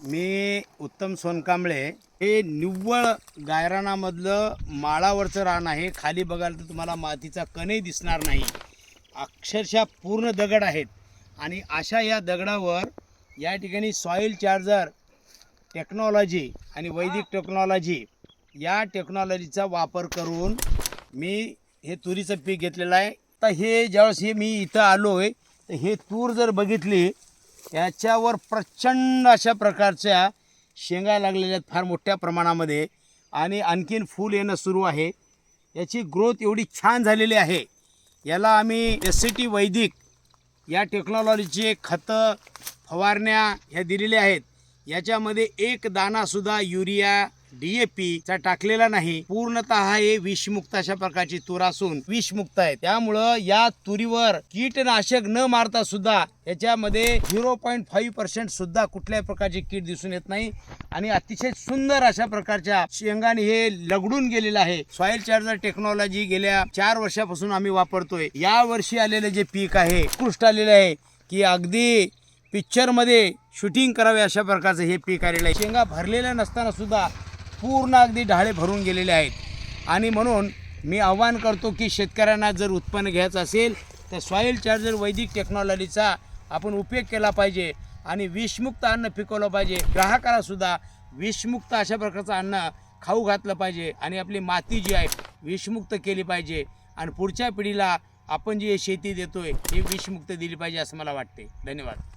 मी उत्तम सोनकांबळे. हे निव्वळ गायरानामधलं माळावरचं रान आहे. खाली बघाल तर तुम्हाला मातीचा कणही दिसणार नाही. अक्षरशः पूर्ण दगड आहेत आणि अशा या दगडावर या ठिकाणी सॉईल चार्जर टेक्नॉलॉजी आणि वैदिक टेक्नॉलॉजी या टेक्नॉलॉजीचा वापर करून मी हे तुरीचं पीक घेतलेलं आहे. आता हे ज्यावेळेस मी इथं आलो आहे तर हे तूर जर बघितली याच्यावर प्रचंड अशा प्रकारच्या शेंगा लागलेल्या आहेत फार मोठ्या प्रमाणामध्ये आणि आणखीन फूल येणं सुरू आहे. याची ग्रोथ एवढी छान झालेली आहे. याला आम्ही SCT वैदिक या टेक्नॉलॉजीचे खतं फवारण्या ह्या दिलेल्या आहेत. याच्यामध्ये एक दाणासुद्धा युरिया DAP चा टाकलेला नाही. पूर्णतः हे विषमुक्त अशा प्रकारची तूर असून विषमुक्त आहे. त्यामुळं या तुरीवर कीटनाशक न मारता सुद्धा याच्यामध्ये 0.5% सुद्धा कुठल्याही प्रकारचे कीड दिसून येत नाही आणि अतिशय सुंदर अशा प्रकारच्या शेंगाने हे लगडून गेलेलं आहे. सॉईल चार्जर टेक्नॉलॉजी गेल्या 4 वर्षापासून आम्ही वापरतोय. या वर्षी आलेले जे पीक आहे उत्कृष्ट आलेले आहे की अगदी पिक्चरमध्ये शूटिंग करावे अशा प्रकारचं हे पीक आलेलं आहे. शेंगा भरलेल्या नसताना सुद्धा पूर्ण अगदी ढाळे भरून गेलेले आहेत आणि म्हणून मी आवाहन करतो की शेतकऱ्यांना जर उत्पन्न घ्यायचं असेल तर सॉईल चार्जर वैदिक टेक्नॉलॉजीचा आपण उपयोग केला पाहिजे आणि विषमुक्त अन्न पिकवलं पाहिजे. ग्राहकाला सुद्धा विषमुक्त अशा प्रकारचं अन्न खाऊ घातलं पाहिजे आणि आपली माती जी आहे विषमुक्त केली पाहिजे आणि पुढच्या पिढीला आपण जी शेती देतोय ही विषमुक्त दिली पाहिजे असं मला वाटते. धन्यवाद.